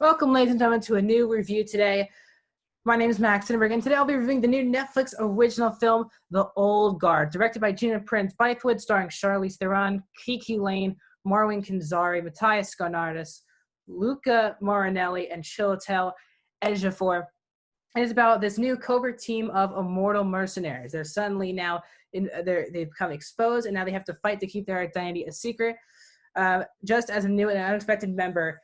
Welcome, ladies and gentlemen, to a new review today. My name is Max Sinenberg, and today I'll be reviewing the new Netflix original film, The Old Guard, directed by Gina Prince Bythewood, starring Charlize Theron, Kiki Lane, Marwan Kenzari, Matthias Skarnaris, Luca Marinelli, and Chiwetel Ejiofor. It is about this new covert team of immortal mercenaries. They're suddenly now they've become exposed, and now they have to fight to keep their identity a secret. Just as a new and unexpected member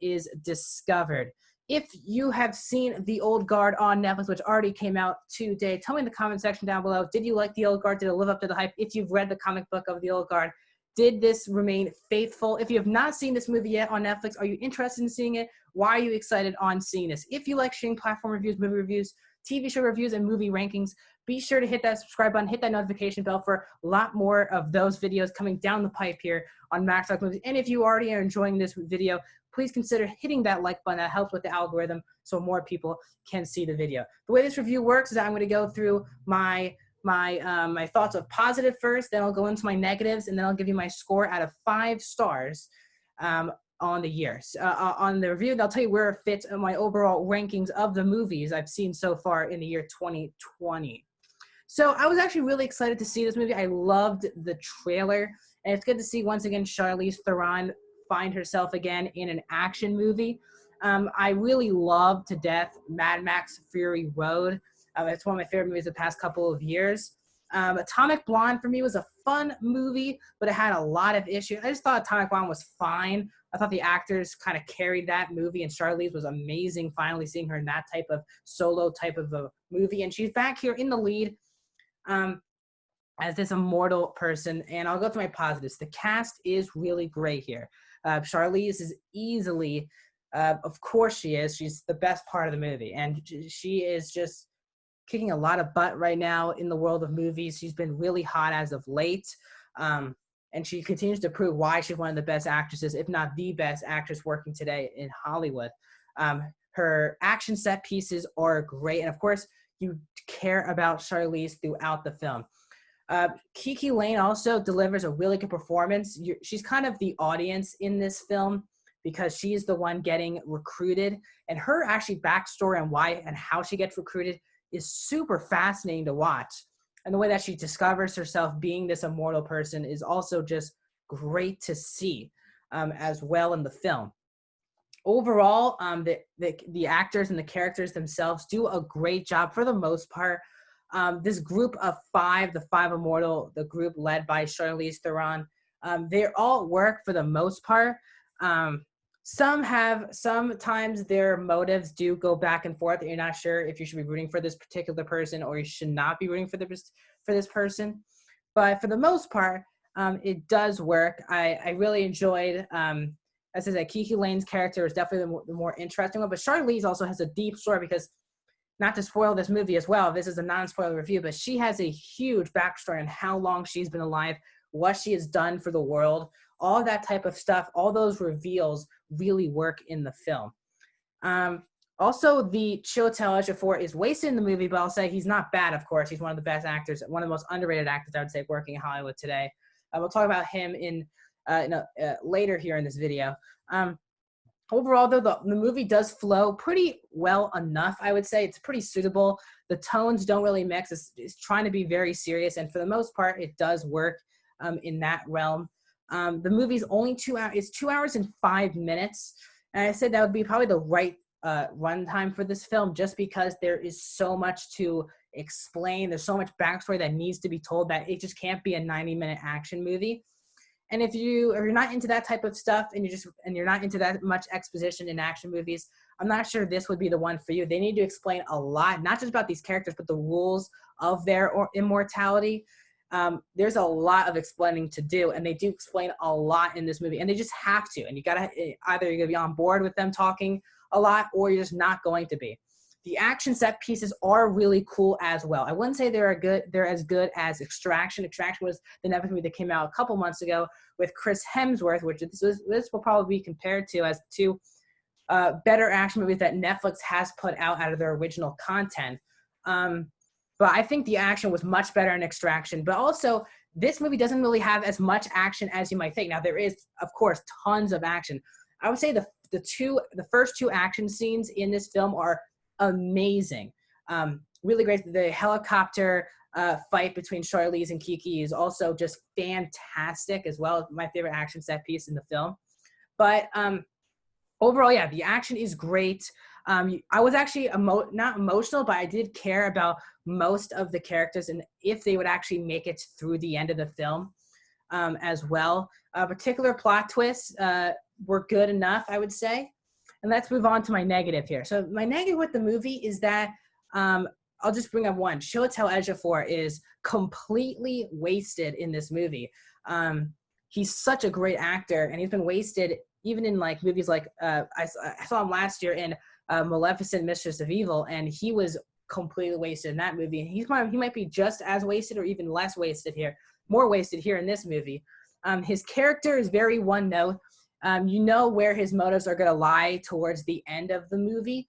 is discovered. If you have seen The Old Guard on Netflix, which already came out today, tell me in the comment section down below, did you like The Old Guard? Did it live up to the hype? If you've read the comic book of The Old Guard, did this remain faithful? If you have not seen this movie yet on Netflix, are you interested in seeing it? Why are you excited on seeing this? If you like seeing platform reviews, movie reviews, TV show reviews, and movie rankings, be sure to hit that subscribe button, hit that notification bell for a lot more of those videos coming down the pipe here on Max Talk Movies. And if you already are enjoying this video, please consider hitting that like button. That helps with the algorithm so more people can see the video. The way this review works is that I'm going to go through my thoughts of positive first, then I'll go into my negatives, and then I'll give you my score out of 5 stars on the year. On the review, I'll tell you where it fits in my overall rankings of the movies I've seen so far in the year 2020. So I was actually really excited to see this movie. I loved the trailer, and it's good to see once again Charlize Theron find herself again in an action movie. I really loved to death Mad Max Fury Road. It's one of my favorite movies of the past couple of years. Atomic Blonde for me was a fun movie, but it had a lot of issues. I just thought Atomic Blonde was fine. I thought the actors kind of carried that movie, and Charlize was amazing finally seeing her in that type of solo type of a movie. And she's back here in the lead as this immortal person. And I'll go through my positives. The cast is really great here. Charlize is easily, of course she is, she's the best part of the movie. And she is just kicking a lot of butt right now in the world of movies. She's been really hot as of late. And she continues to prove why she's one of the best actresses, if not the best actress working today in Hollywood. Her action set pieces are great. And of course, you care about Charlize throughout the film. Kiki Lane also delivers a really good performance. She's kind of the audience in this film because she's the one getting recruited. And her actually backstory on why and how she gets recruited is super fascinating to watch. And the way that she discovers herself being this immortal person is also just great to see as well in the film. Overall, the actors and the characters themselves do a great job for the most part. This group of 5, the 5 immortal, the group led by Charlize Theron, they all work for the most part. Sometimes their motives do go back and forth. You're not sure if you should be rooting for this particular person or you should not be rooting for this person. But for the most part, it does work. I really enjoyed, as I said, Kiki Lane's character is definitely the more interesting one. But Charlize also has a deep story because, not to spoil this movie as well, this is a non-spoiler review, but she has a huge backstory on how long she's been alive, what she has done for the world, all that type of stuff. All those reveals really work in the film. Also, the Chiwetel Ejiofor is wasted in the movie, but I'll say he's not bad, of course. He's one of the best actors, one of the most underrated actors, I would say, working in Hollywood today. We'll talk about him later here in this video. Overall, though, the movie does flow pretty well enough, I would say. It's pretty suitable. The tones don't really mix. It's trying to be very serious, and for the most part, it does work in that realm. The movie's only 2 hours. It's 2 hours and 5 minutes. And I said that would be probably the right runtime for this film, just because there is so much to explain. There's so much backstory that needs to be told that it just can't be a 90-minute action movie. And if you're not into that type of stuff and you're not into that much exposition in action movies, I'm not sure this would be the one for you. They need to explain a lot, not just about these characters, but the rules of their immortality. There's a lot of explaining to do, and they do explain a lot in this movie, and they just have to. And you gotta either you're gonna be on board with them talking a lot, or you're just not going to be. The action set pieces are really cool as well. I wouldn't say they're as good as Extraction. Extraction was the Netflix movie that came out a couple months ago with Chris Hemsworth, which this will probably be compared to as 2 better action movies that Netflix has put out of their original content. But I think the action was much better in Extraction. But also, this movie doesn't really have as much action as you might think. Now, there is, of course, tons of action. I would say the the first two action scenes in this film are amazing. Really great. The helicopter fight between Charlize and Kiki is also just fantastic as well. My favorite action set piece in the film. But overall, yeah, the action is great. I was actually not emotional, but I did care about most of the characters and if they would actually make it through the end of the film as well. Particular plot twists were good enough, I would say. And let's move on to my negative here. So my negative with the movie is that I'll just bring up one. Chiwetel Ejiofor is completely wasted in this movie. He's such a great actor, and he's been wasted even in like movies like I saw him last year in Maleficent, Mistress of Evil, and he was completely wasted in that movie. He might be just as wasted or even less wasted here, more wasted here in this movie. His character is very one note. You know where his motives are going to lie towards the end of the movie,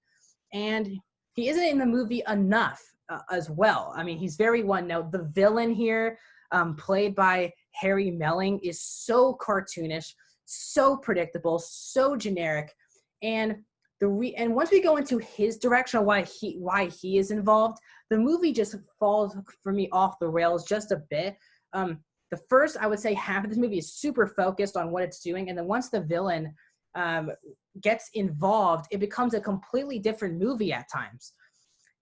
and he isn't in the movie enough as well. I mean, he's very one note. The villain here, played by Harry Melling, is so cartoonish, so predictable, so generic, and once we go into his direction of why he is involved, the movie just falls for me off the rails just a bit. The first, I would say, half of this movie is super focused on what it's doing, and then once the villain gets involved, it becomes a completely different movie at times.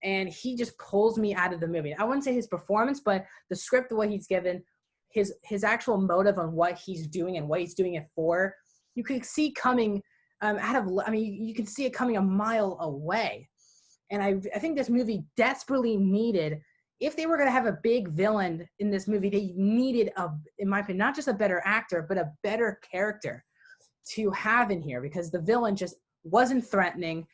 And he just pulls me out of the movie. I wouldn't say his performance, but the script, the way he's given, his actual motive on what he's doing and what he's doing it for, you could see coming you can see it coming a mile away. And I think this movie desperately needed, if they were going to have a big villain in this movie, they needed, in my opinion, not just a better actor, but a better character to have in here, because the villain just wasn't threatening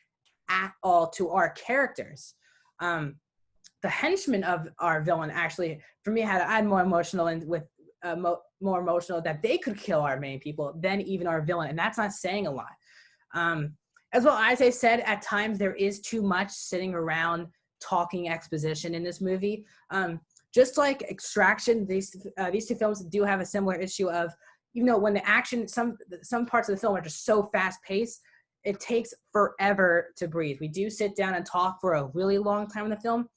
at all to our characters. The henchman of our villain actually, for me, had more emotional and with more emotional that they could kill our main people than even our villain, and that's not saying a lot. As well, as I said, at times there is too much sitting around talking exposition in this movie. Just like Extraction, these two films do have a similar issue of, when the action, some parts of the film are just so fast paced, it takes forever to breathe. We do sit down and talk for a really long time in the film.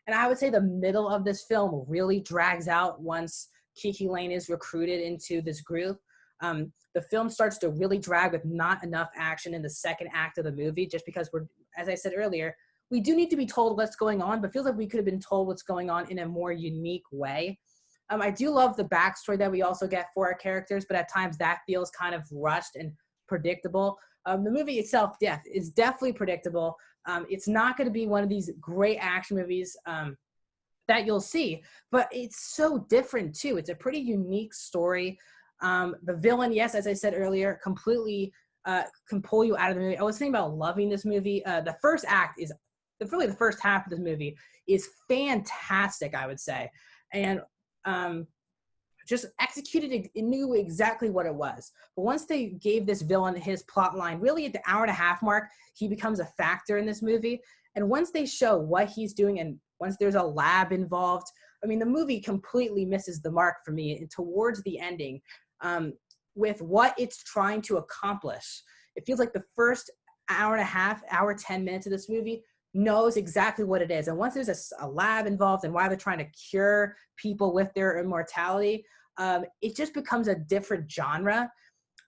And I would say the middle of this film really drags out once Kiki Lane is recruited into this group. The film starts to really drag with not enough action in the second act of the movie, just because as I said earlier, we do need to be told what's going on, but feels like we could have been told what's going on in a more unique way. I do love the backstory that we also get for our characters, but at times that feels kind of rushed and predictable. The movie itself, is definitely predictable. It's not going to be one of these great action movies that you'll see, but it's so different too. It's a pretty unique story. The villain, yes, as I said earlier, completely can pull you out of the movie. I was thinking about loving this movie. The first act is, really the first half of this movie is fantastic, I would say. And just executed it, knew exactly what it was. But once they gave this villain his plot line, really at the hour and a half mark, he becomes a factor in this movie. And once they show what he's doing, and once there's a lab involved, I mean, the movie completely misses the mark for me towards the ending with what it's trying to accomplish. It feels like the first hour and a half, 10 minutes of this movie knows exactly what it is. And once there's a lab involved and why they're trying to cure people with their immortality, it just becomes a different genre.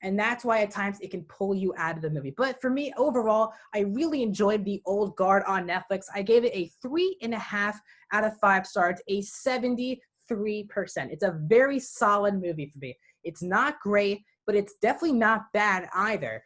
And that's why at times it can pull you out of the movie. But for me, overall, I really enjoyed The Old Guard on Netflix. I gave it a 3.5 out of 5 stars, a 73%. It's a very solid movie for me. It's not great, but it's definitely not bad either.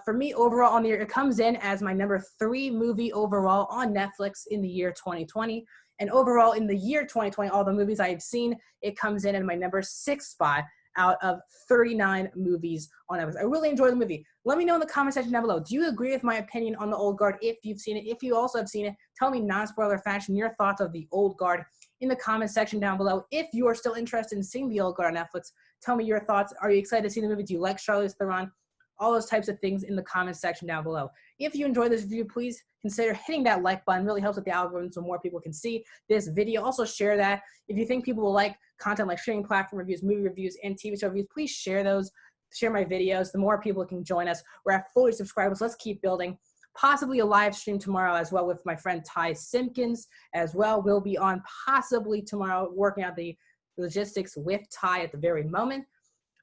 For me, overall on the year, it comes in as my number 3 movie overall on Netflix in the year 2020. And overall in the year 2020, all the movies I've seen, it comes in at my number 6 spot out of 39 movies on Netflix. I really enjoyed the movie. Let me know in the comment section down below. Do you agree with my opinion on The Old Guard? If you've seen it, if you also have seen it, tell me non-spoiler fashion your thoughts of The Old Guard in the comment section down below. If you are still interested in seeing The Old Guard on Netflix, tell me your thoughts. Are you excited to see the movie? Do you like Charlize Theron? All those types of things in the comment section down below. If you enjoyed this review, please consider hitting that like button. It really helps with the algorithm so more people can see this video. Also share that. If you think people will like content like streaming platform reviews, movie reviews, and TV show reviews, please share those. share my videos, the more people can join us. We're at 40 subscribers. Let's keep building. Possibly a live stream tomorrow as well with my friend Ty Simpkins as well. We'll be on possibly tomorrow working out the logistics with Ty at the very moment.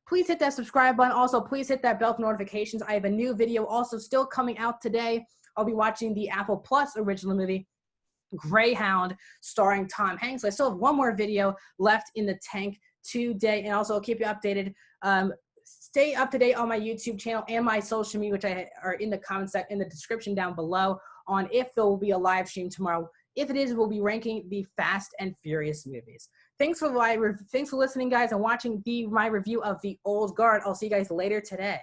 Please hit that subscribe button. Also, please hit that bell for notifications. I have a new video also still coming out today. I'll be watching the Apple Plus original movie, Greyhound, starring Tom Hanks. I still have one more video left in the tank today, and also I'll keep you updated. Stay up to date on my YouTube channel and my social media, which are in the comment section, in the description down below, on if there will be a live stream tomorrow. If it is, we'll be ranking the Fast and Furious movies. Thanks for listening, guys, and watching my review of The Old Guard. I'll see you guys later today.